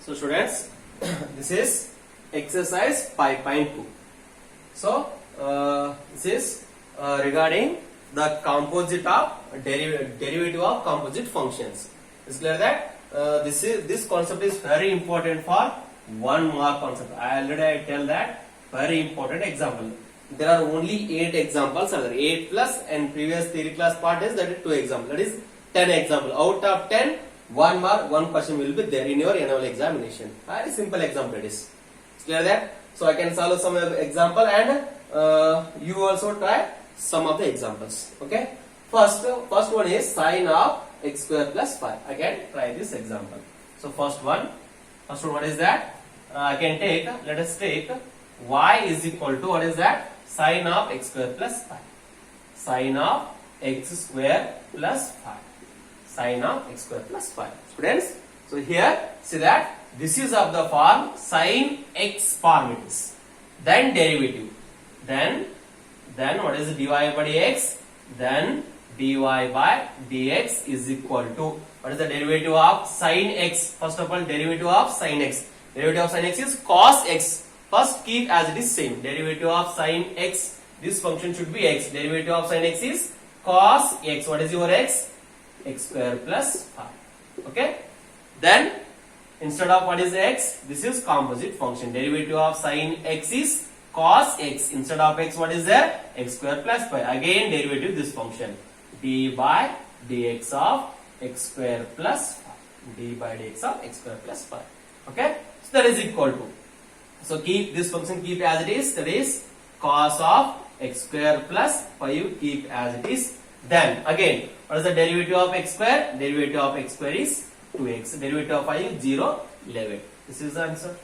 So students, this is exercise 5.2. So this is regarding the composite of derivative of composite functions. It's clear that this concept is very important for 1 mark concept. I already tell that very important example. There are only 8 examples, 8 plus, and previous theory class part is that is 2 examples. That is 10 example. Out of 10, 1 mark, 1 question will be there in your annual examination. Very simple example it is. It's clear that? So I can solve some example and you also try some of the examples. Okay. First one is sine of x square plus 5. I can try this example. So first one what is that? I can take, let us take y is equal to, what is that? Sine of x square plus 5. Sine of x square plus 5. Sine of x square plus 5. Students, so here see that this is of the form sine x form it is. Then derivative. Then what is dy by dx? Then dy by dx is equal to, what is the derivative of sine x? First of all, derivative of sine x. Derivative of sine x is cos x. First keep as it is same. Derivative of sine x. This function should be x. Derivative of sine x is cos x. What is your x? X square plus 5. Okay. Then instead of what is x, this is composite function. Derivative of sine x is cos x. Instead of x, what is there? X square plus 5. Again derivative this function. D by dx of x square plus 5. D by dx of x square plus 5. Okay. So that is equal to. So keep this function keep as it is. That is cos of x square plus 5 keep as it is. Then again, what is the derivative of x square? Derivative of x square is 2x. Derivative of 5 is 0, 11. This is the answer.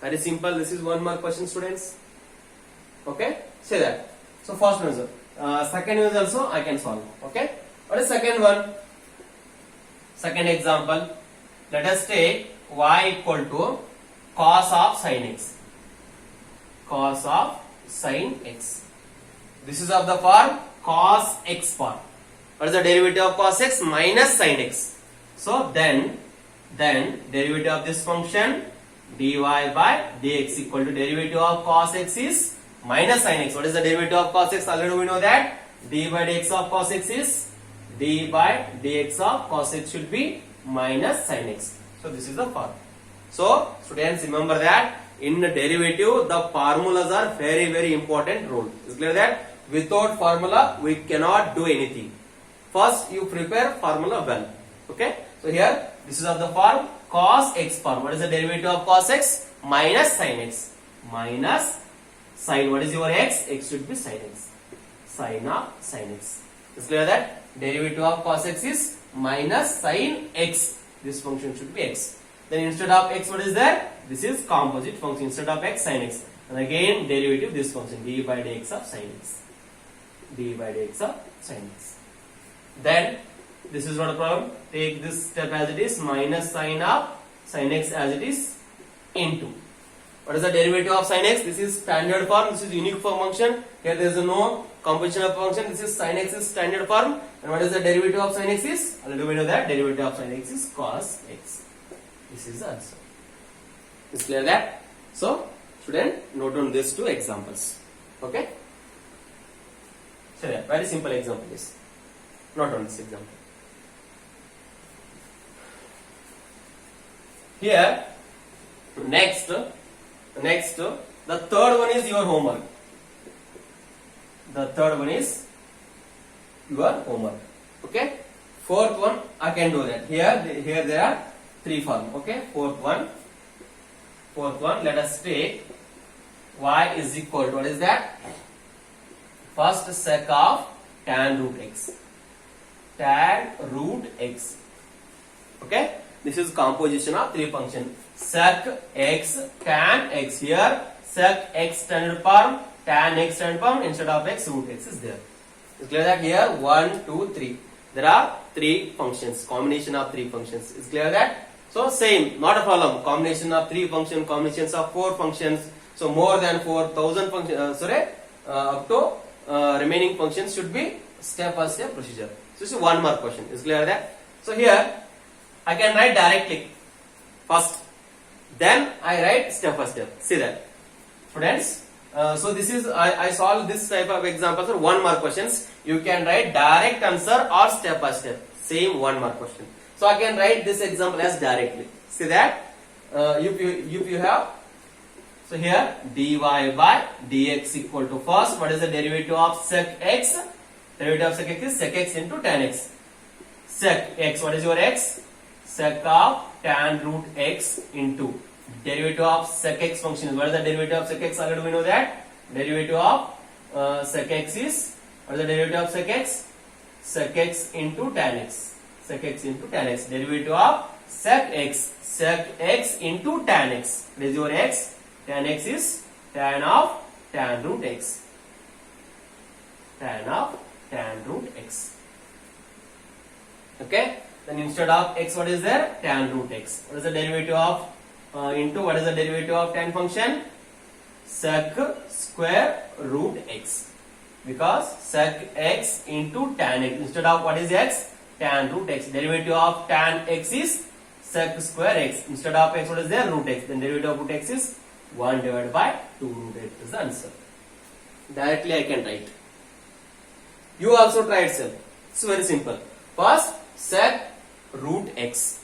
Very simple. This is 1 mark question, students. Okay, say that. So first one is second one also I can solve. Okay, what is second one? Second example. Let us take y equal to cos of sin x. Cos of sin x. This is of the form cos x form. What is the derivative of cos x? Minus sin x. So then derivative of this function dy by dx equal to derivative of cos x is minus sin x. What is the derivative of cos x? Already we know that d by dx of cos x is d by dx of cos x should be minus sin x. So this is the form. So students, remember that in the derivative the formulas are very important role. Is clear that without formula we cannot do anything. First you prepare formula well. Okay. So here this is of the form cos x form. What is the derivative of cos x? Minus sin x. Minus sin. What is your x? X should be sin x. Sin of sin x. Is clear that derivative of cos x is minus sin x. This function should be x. Then instead of x, what is there? This is composite function. Instead of x, sin x. And again derivative this function d by dx of sin x. D by dx of sin x. Then this is not a problem. Take this step as it is, minus sin of sin x as it is into. What is the derivative of sin x? This is standard form. This is unique form function. Here there is no composition of function. This is sin x is standard form. And what is the derivative of sin x is? Already we know that derivative of sin x is cos x. This is the answer. Is clear that? So student, note on these 2 examples. Okay. So yeah, very simple example is. Not on this example. Here, next, the third one is your homework. The third one is your homework. Okay. Fourth one, I can do that. Here there are 3 forms. Okay. Fourth one, let us take y is equal to, what is that? First sec of tan root x. Tan root x. Okay. This is composition of 3 functions. Sec x, tan x. Here sec x standard form, tan x standard form. Instead of x, root x is there. It's clear that here 1, 2, 3. There are 3 functions. Combination of 3 functions. It's clear that? So same, not a problem. Combination of 3 functions, combinations of 4 functions. So more than 4,000 functions. Up to remaining functions should be step by step procedure. So this is 1 mark question. Is clear that? So here I can write directly. First Then I write step by step. See that, students. So this is I solve this type of examples or 1 mark questions. You can write direct answer or step by step. Same 1 mark question. So I can write this example as directly. See that? If you have, so here dy by dx equal to, first what is the derivative of sec x? Derivative of sec x is sec x into tan x. Sec x, what is your x? Sec of tan root x into derivative of sec x function. What is the derivative of sec x? Already we know that. Derivative of sec x is, what is the derivative of sec x? Sec x into tan x. Sec x into tan x. Derivative of sec x into tan x. What is your x? Tan x is tan of tan root x. Tan of tan root x. Okay. Then instead of x, what is there? Tan root x. What is the derivative of into, what is the derivative of tan function? Sec square root x. Because sec x into tan x. Instead of what is x? Tan root x. Derivative of tan x is sec square x. Instead of x, what is there? Root x. Then derivative of root x is 1 divided by 2 root x is the answer. Directly I can write. You also try itself. It's very simple. First, sec root x.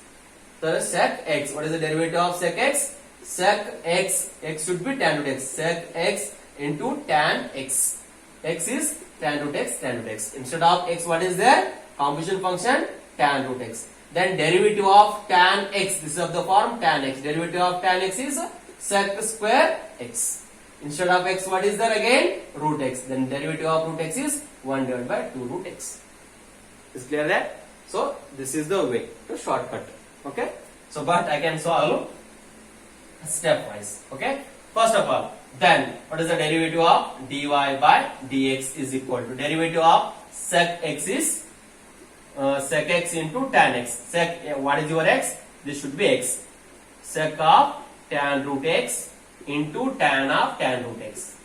So sec x. What is the derivative of sec x? Sec x. X should be tan root x. Sec x into tan x. X is tan root x, tan root x. Instead of x, what is there? Composition function tan root x. Then derivative of tan x. This is of the form tan x. Derivative of tan x is sec square x. Instead of x, what is there again? Root x. Then derivative of root x is 1 divided by 2 root x. Is clear that? So this is the way to shortcut. Okay. So but I can solve stepwise. Okay. First of all, then what is the derivative of dy by dx is equal to derivative of sec x is sec x into tan x. Sec, what is your x? This should be x. Sec of tan root x into tan of tan root x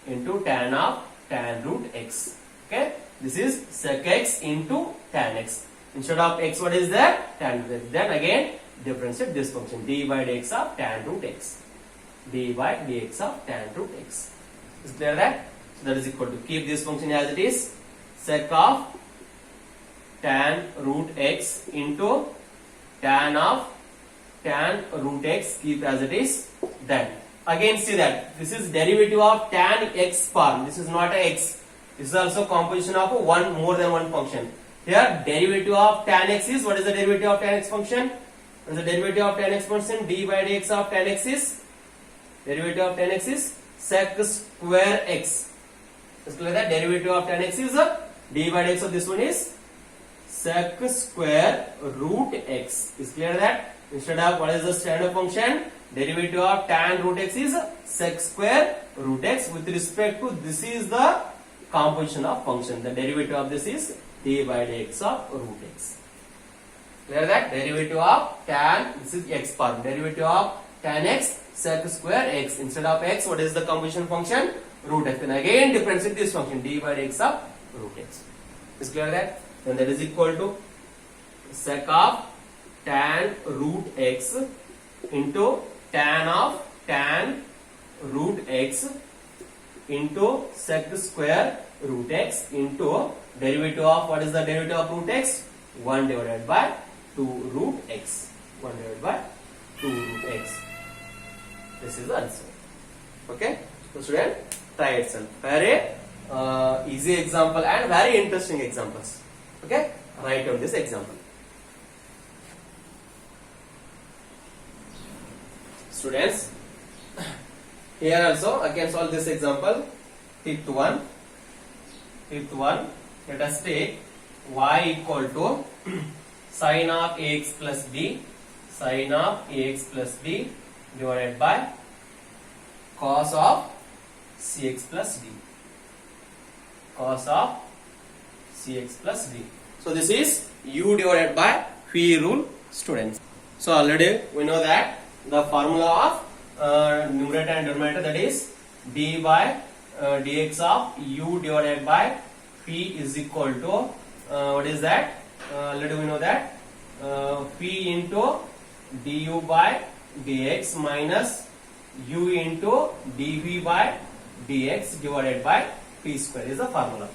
into tan of tan root x. Okay. This is sec x into tan x. Instead of x, what is there? Tan root x. Then again differentiate this function d by dx of tan root x. D by dx of tan root x. Is clear that? So that is equal to, keep this function as it is, sec of tan root x into tan of tan root x, keep as it is. Then again see that this is derivative of tan x form. This is not a x. This is also composition of one more than one function. Here derivative of tan x is, what is the derivative of tan x function? What is the derivative of tan x function? D by dx of tan x is, derivative of tan x is sec square x. Just clear that derivative of tan x is d by dx of this one is sec square root x. Is clear that? Instead of what is the standard function? Derivative of tan root x is sec square root x. With respect to this is the composition of function. The derivative of this is d by dx of root x. Clear that? Derivative of tan, this is x form. Derivative of tan x sec square x. Instead of x, what is the composition function? Root x. Then again differentiate this function d by dx of root x. Is clear that? Then that is equal to sec of tan root x into tan of tan root x into sec square root x into derivative of, what is the derivative of root x? 1 divided by 2 root x. 1 divided by 2 root x. This is the answer. Okay. So student, try itself. Very easy example and very interesting examples. Okay. Write down this example. Students, here also I can solve this example. Fifth one. Let us take y equal to sin of ax plus b, sin of ax plus b divided by cos of cx plus d, cos of cx plus d. So this is u divided by phi rule, students. So already we know that the formula of numerator and denominator, that is d by dx of u divided by phi is equal to what is that? Already we know that phi into du by dx minus u into dv by dx divided by p square is the formula.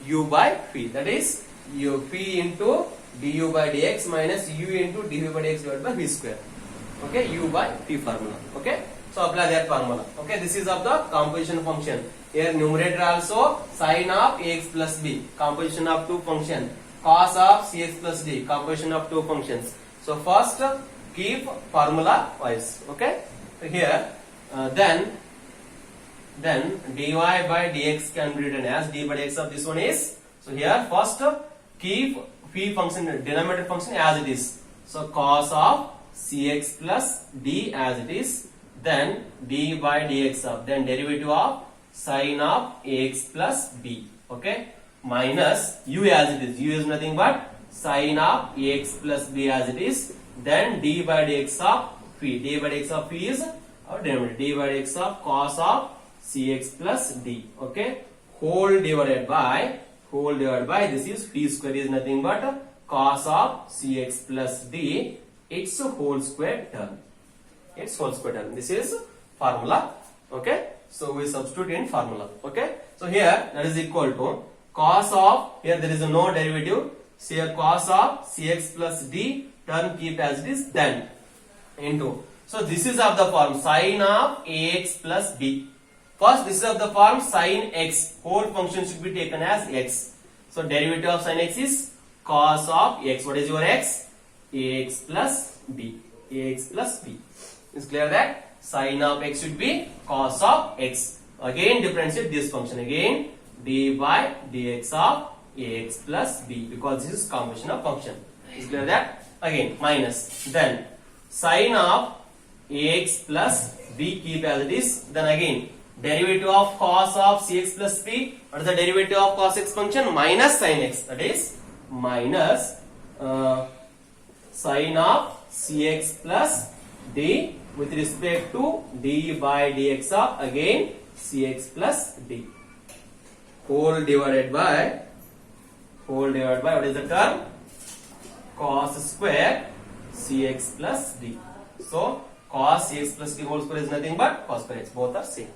U by p, that is u p into du by dx minus u into dv by dx divided by p square. Okay, u by p formula. Okay, so apply that formula. Okay, this is of the composition function. Here numerator also sin of ax plus b, composition of two function, cos of cx plus d, composition of two functions. So first keep formula wise. Okay, so here then dy by dx can be written as d by dx of this one is. So here first keep p function, denominator function as it is. So cos of cx plus d as it is. Then d by dx of, then derivative of sin of ax plus b. Okay, minus u as it is. U is nothing but sin of ax plus b as it is. Then d by dx of p. D by dx of p is our denominator. D by dx of cos of cx plus d. Okay, whole divided by this is p square is nothing but cos of cx plus d, its whole square term. Its whole square term. This is formula. Okay, so we substitute in formula. Okay, so here that is equal to cos of, here there is no derivative, so here cos of cx plus d term keep as it is, then into, so this is of the form sin of ax plus b. First this is of the form sin x, whole function should be taken as x. So derivative of sin x is cos of x. What is your x? Ax plus b. Ax plus b. Is clear that sin of x should be cos of x. Again differentiate this function. Again d by dx of ax plus b, because this is combination of function. Is clear that? Again minus, then sin of ax plus b keep as it is. Then again derivative of cos of cx plus b. What is the derivative of cos x function? Minus sin x. That is minus sin of cx plus d with respect to d by dx of again cx plus d, whole divided by what is the term? Cos square cx plus d. So cos cx plus d whole square is nothing but cos square x. Both are same.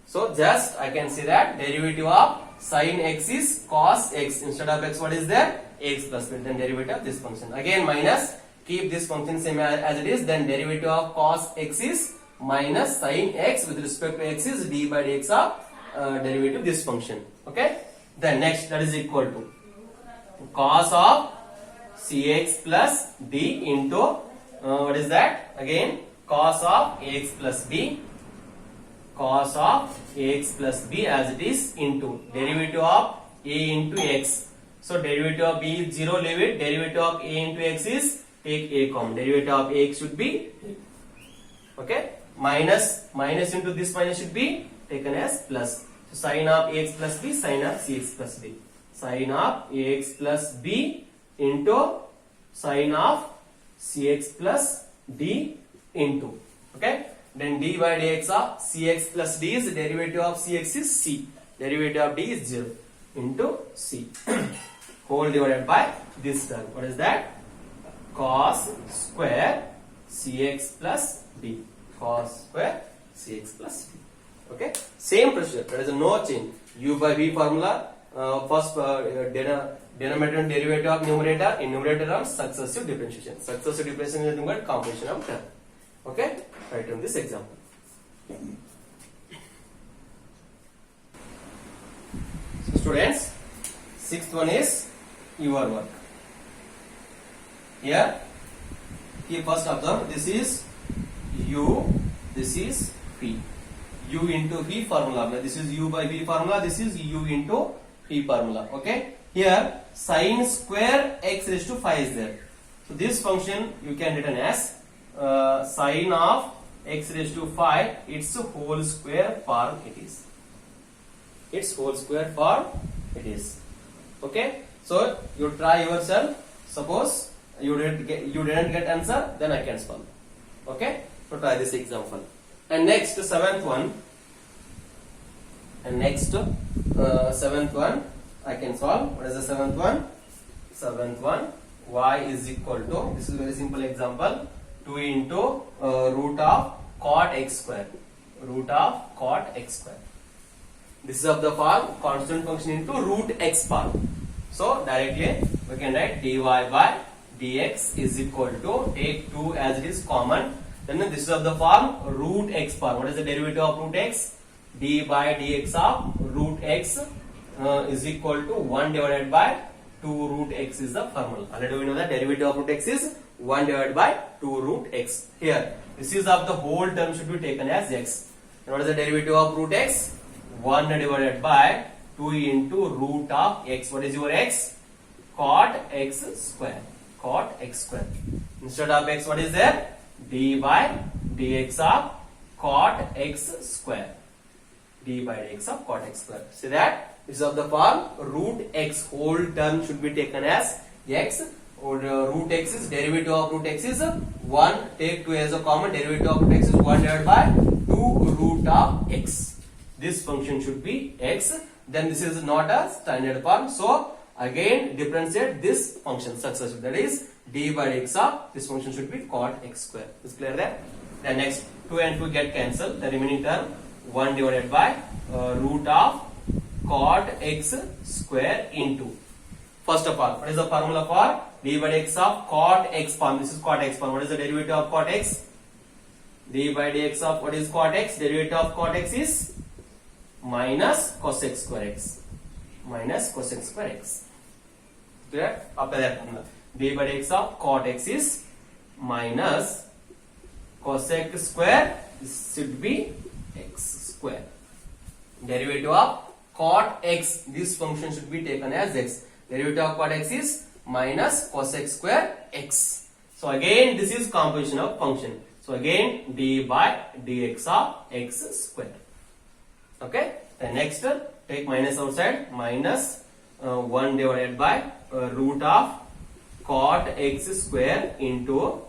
So just I can say that derivative of sin x is cos x. Instead of x, what is there? X plus b. Then derivative of this function. Again minus, keep this function same as it is. Then derivative of cos x is minus sin x with respect to x is d by dx of derivative of this function. Okay. Then next, that is equal to cos of cx plus d into what is that? Again cos of ax plus b. Cos of ax plus b as it is into derivative of a into x. So derivative of b is 0, leave it. Derivative of a into x is take a common. Derivative of x should be, okay, minus into this minus should be taken as plus. So sin of ax plus b, sin of cx plus d. Sin of ax plus b into sin of cx plus d into, okay. Then d by dx of cx plus d is derivative of cx is c. Derivative of d is 0 into c. Whole divided by this term. What is that? Cos square cx plus d. Cos square cx plus d. Okay. Same procedure. There is no change. U by v formula. First denominator and derivative of numerator. In numerator terms successive differentiation. Successive differentiation is nothing but composition of term. Okay. Write on this example. So students, sixth one is your work. Here, first observe, this is u, this is p. U into v formula. This is u by v formula. This is u into p formula. Okay. Here, sin square x raised to 5 is there. So this function you can written as sin of x raised to 5, its whole square form it is. Its whole square form it is. Okay. So you try yourself. Suppose you didn't get answer, then I can solve. Okay. So try this example. And next seventh one. Seventh one I can solve. What is the seventh one? Seventh one, y is equal to, this is very simple example, 2 into root of cot x square. Root of cot x square. This is of the form constant function into root x form. So directly we can write dy by dx is equal to, take 2 as it is common. Then this is of the form root x form. What is the derivative of root x? D by dx of root x is equal to 1 divided by 2 root x is the formula. Already we know that derivative of root x is 1 divided by 2 root x. Here, this is of the whole term should be taken as x. And what is the derivative of root x? 1 divided by 2 into root of x. What is your x? Cot x square. Cot x square. Instead of x, what is there? D by dx of cot x square. D by dx of cot x square. See that? This is of the form root x. Whole term should be taken as x. Or root x is derivative of root x is 1. Take 2 as a common. Derivative of root x is 1 divided by 2 root of x. This function should be x. Then this is not a standard form. So again differentiate this function successfully. That is d by dx of this function should be cot x square. Is clear there? Then next 2 and 2 get cancelled. The remaining term 1 divided by root of cot x square into. First of all, what is the formula for d by dx of cot x form? This is cot x form. What is the derivative of cot x? D by dx of what is cot x? Derivative of cot x is minus cosec square x. Minus cosec square x. Clear? After that formula, d by dx of cot x is minus cosec square. This should be x square. Derivative of cot x. This function should be taken as x. Derivative of cot x is minus cosec square x. So again this is composition of function. So again d by dx of x square. Okay. Then next take minus outside. Minus 1 divided by root of cot x square into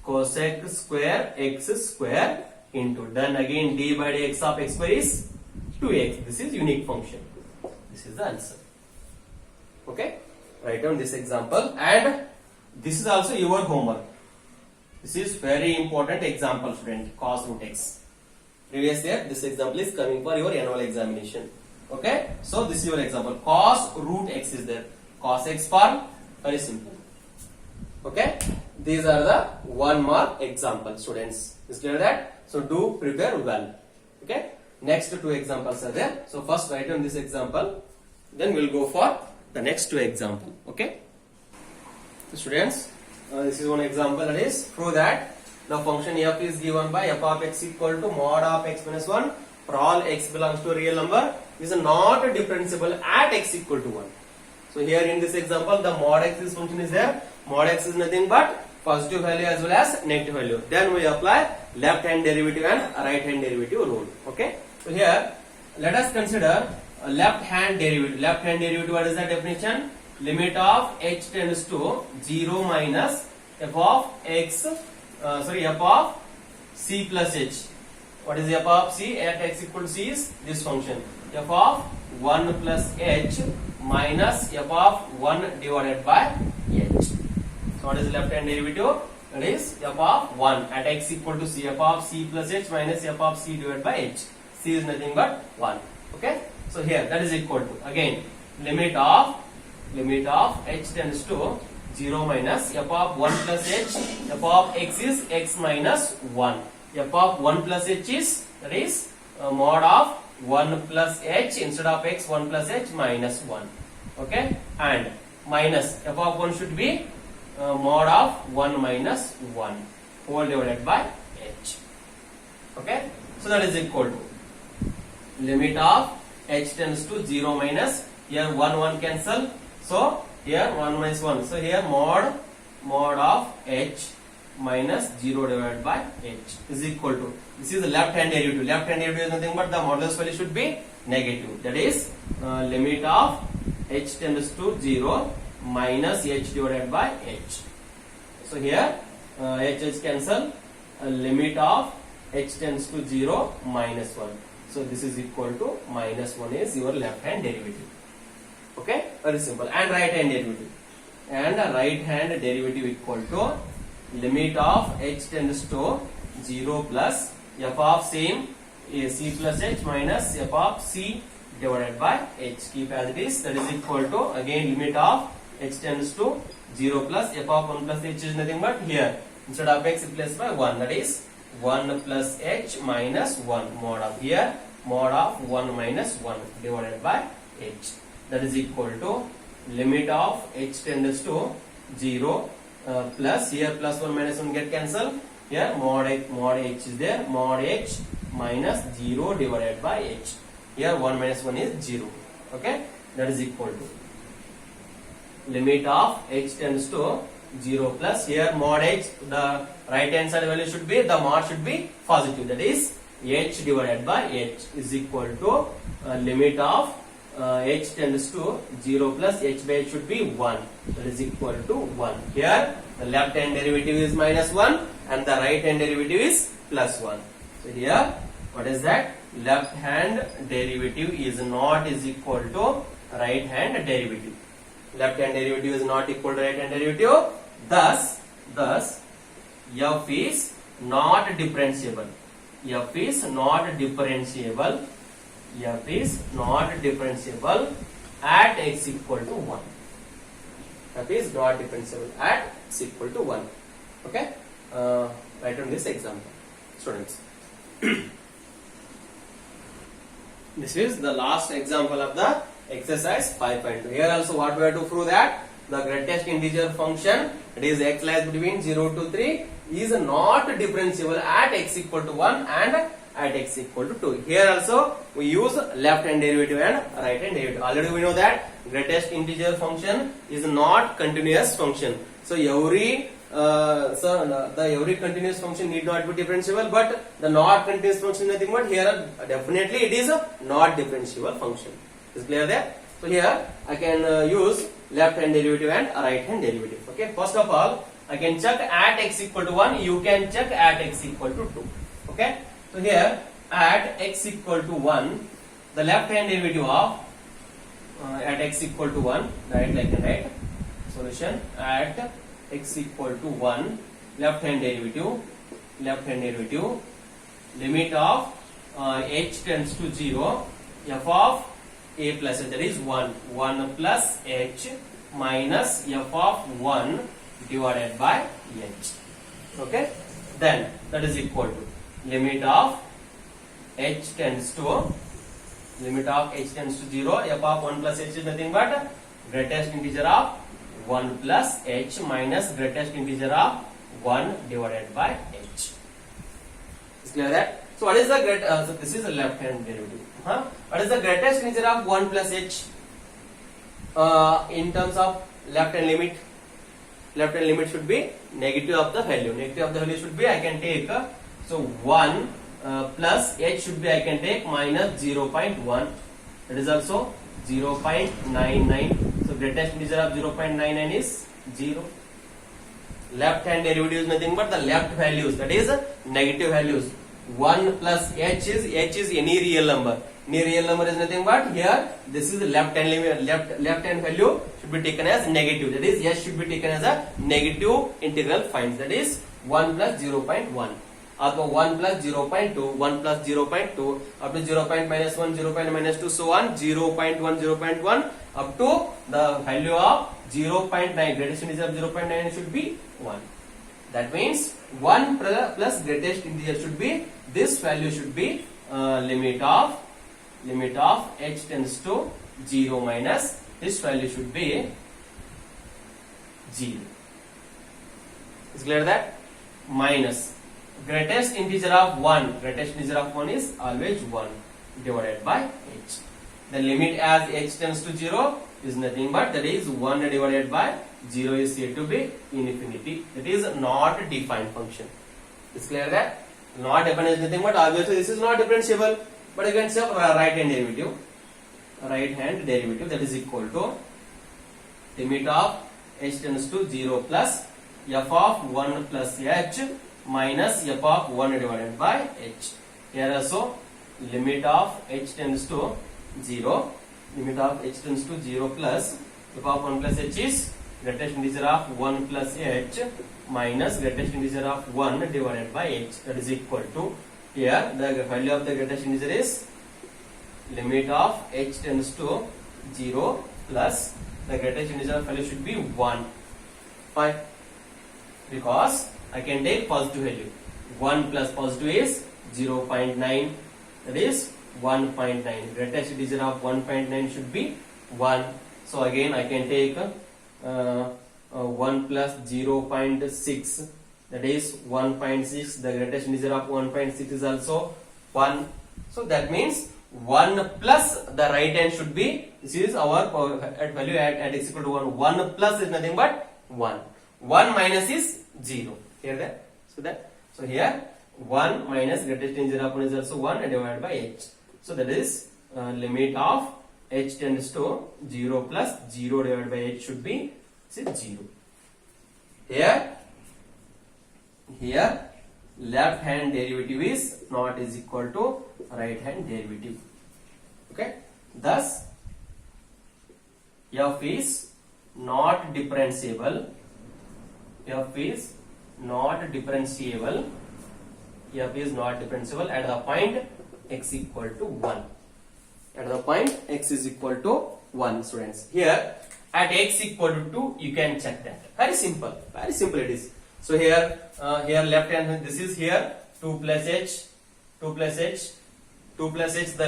cosec square x square into. Then again d by dx of x square is 2x. This is unique function. This is the answer. Okay. Write down this example, and this is also your homework. This is very important example, student. Cos root x. Previous year this example is coming for your annual examination. Okay. So this is your example. Cos root x is there. Cos x form, very simple. Okay. These are the 1 mark example, students. Is clear that? So do prepare well. Okay. Next 2 examples are there. So first write down this example. Then we'll go for the next 2 example. Okay. So students, this is one example, that is prove that the function f is given by f of x equal to mod of x minus 1 for all x belongs to a real number is not differentiable at x equal to 1. So here in this example the mod x this function is there. Mod x is nothing but positive value as well as negative value. Then we apply left hand derivative and right hand derivative rule. Okay. So here let us consider left hand derivative. Left hand derivative, what is the definition? Limit of h tends to 0 minus f of x, f of c plus h. What is f of c at x equal to c is this function. F of 1 plus h minus f of 1 divided by h. So what is left hand derivative? That is f of 1 at x equal to c. F of c plus h minus f of c divided by h. C is nothing but 1. Okay. So here that is equal to, again, limit of h tends to 0 minus f of 1 plus h. F of x is x minus 1. F of 1 plus h is, that is mod of 1 plus h instead of x 1 plus h minus 1. Okay. And minus f of 1 should be mod of 1 minus 1 whole divided by h. Okay. So that is equal to limit of h tends to 0 minus, here 1 cancel, so here 1 minus 1, so here mod of h minus 0 divided by h is equal to, this is the left hand derivative. Left hand derivative is nothing but the modulus value should be negative, that is limit of h tends to 0 minus h divided by h. So here h cancel, limit of h tends to 0 minus 1. So this is equal to minus 1 is your left hand derivative. Okay, very simple. And right hand derivative. And right hand derivative equal to limit of h tends to 0 plus f of same c plus h minus f of c divided by h. Keep as it is. That is equal to again limit of h tends to 0 plus f of 1 plus h is nothing but here instead of x replaced by 1, that is 1 plus h minus 1 mod of here mod of 1 minus 1 divided by h. That is equal to limit of h tends to 0 plus here plus 1 minus 1 get cancelled. Here mod h is there, mod h minus 0 divided by h. Here 1 minus 1 is 0. Okay, that is equal to limit of h tends to 0 plus here mod h, the right hand side value should be, the mod should be positive, that is h divided by h is equal to limit of h tends to 0 plus h by h should be 1, that is equal to 1. Here the left hand derivative is minus 1 and the right hand derivative is plus 1. So here what is that? Left hand derivative is not is equal to right hand derivative. Left hand derivative is not equal to right hand derivative. Thus f is not differentiable. F is not differentiable. F is not differentiable at x equal to 1. F is not differentiable at x equal to 1. Okay? Write on this example, students. This is the last example of the exercise 5.2. Here also what we have to prove that the greatest integer function, it is x lies between 0 to 3, is not differentiable at x equal to 1 and at x equal to 2. Here also we use left hand derivative and right hand derivative. Already we know that greatest integer function is not continuous function. So every every continuous function need not be differentiable, but the not continuous function is nothing but here definitely it is a not differentiable function. Is clear there? So here I can use left hand derivative and right hand derivative. Okay, first of all I can check at x equal to 1, you can check at x equal to 2. Okay, so here at x equal to 1, the left hand derivative of at x equal to 1, right, like a right solution at x equal to 1, left hand derivative limit of h tends to 0, f of a plus h, that is 1 plus h minus f of 1 divided by h. Okay, then that is equal to limit of h tends to 0, f of 1 plus h is nothing but greatest integer of 1 plus h minus greatest integer of 1 divided by h. Is clear that? So what is the so this is the left hand derivative. What is the greatest integer of 1 plus h in terms of left hand limit? Left hand limit should be negative of the value. Negative of the value should be I can take so 1 plus h should be I can take minus 0.1. That is also 0.99. So greatest integer of 0.99 is 0. Left hand derivative is nothing but the left values, that is negative values. 1 plus h is any real number. Any real number is nothing but here this is the left hand limit, left hand value should be taken as negative. That is h should be taken as a negative integral finds. That is 1 plus 0.1. Or 1 plus 0.2, 1 plus 0.2, up to 0. Minus 1, 0. Minus 2, so on, 0.1, 0.1, up to the value of 0.9, greatest integer of 0.9 should be 1. That means 1 plus greatest integer should be, this value should be limit of h tends to 0 minus, this value should be 0. Is clear that? Minus greatest integer of 1, greatest integer of 1 is always 1 divided by h. The limit as h tends to 0 is nothing but that is 1 divided by 0 is said to be infinity. It is not defined function. Is clear that? Not defined is nothing but obviously this is not differentiable, but you can say right hand derivative. Right hand derivative, that is equal to limit of h tends to 0 plus f of 1 plus h minus f of 1 divided by h. Here also limit of h tends to 0, plus f of 1 plus h is greatest integer of 1 plus h minus greatest integer of 1 divided by h, that is equal to, here the value of the greatest integer is limit of h tends to 0 plus the greatest integer value should be 1. Fine. Because I can take positive value. 1 plus positive is 0.9, that is 1.9. Greatest integer of 1.9 should be 1. So again I can take 1 plus 0.6, that is 1.6. The greatest integer of 1.6 is also 1. So that means 1 plus the right hand should be, this is our at value at x equal to 1. 1 plus is nothing but 1. 1 minus is 0. Here that. So here 1 minus greatest integer of 1 is also 1 and divided by h. So that is limit of h tends to 0 plus 0 divided by h should be 0. Here left hand derivative is not is equal to right hand derivative. Okay. Thus f is not differentiable. F is not differentiable. F is not differentiable at the point x equal to 1. At the point x is equal to 1, students. Here at x equal to 2 you can check that. Very simple it is. So here left hand, this is here 2 plus h, the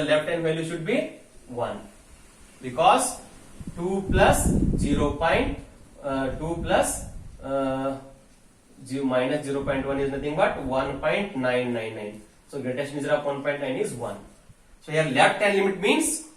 left hand value should be 1, because 2 plus 2 plus minus 0.1 is nothing but 1.999. So greatest integer of 1.9 is 1. So here left hand limit means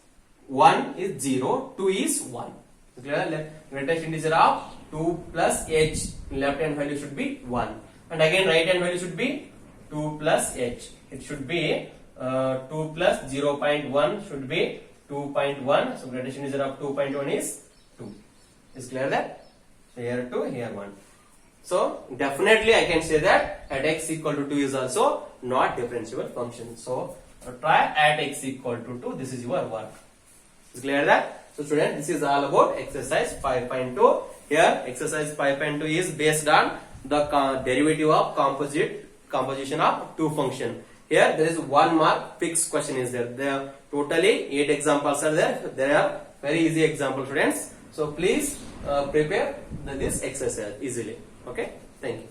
1 is 0, 2 is 1. So clear? Greatest integer of 2 plus h, left hand value should be 1. And again right hand value should be 2 plus h. It should be 2 plus 0.1 should be 2.1. So greatest integer of 2.1 is 2. Is clear that? So here 2, here 1. So definitely I can say that at x equal to 2 is also not differentiable function. So try at x equal to 2. This is your work. Is clear that? So students, this is all about exercise 5.2. Here exercise 5.2 is based on the derivative of composition of two function. Here there is 1 mark fixed question is there. There are totally 8 examples are there. There are very easy example, students. So please prepare this exercise easily. Okay, thank you.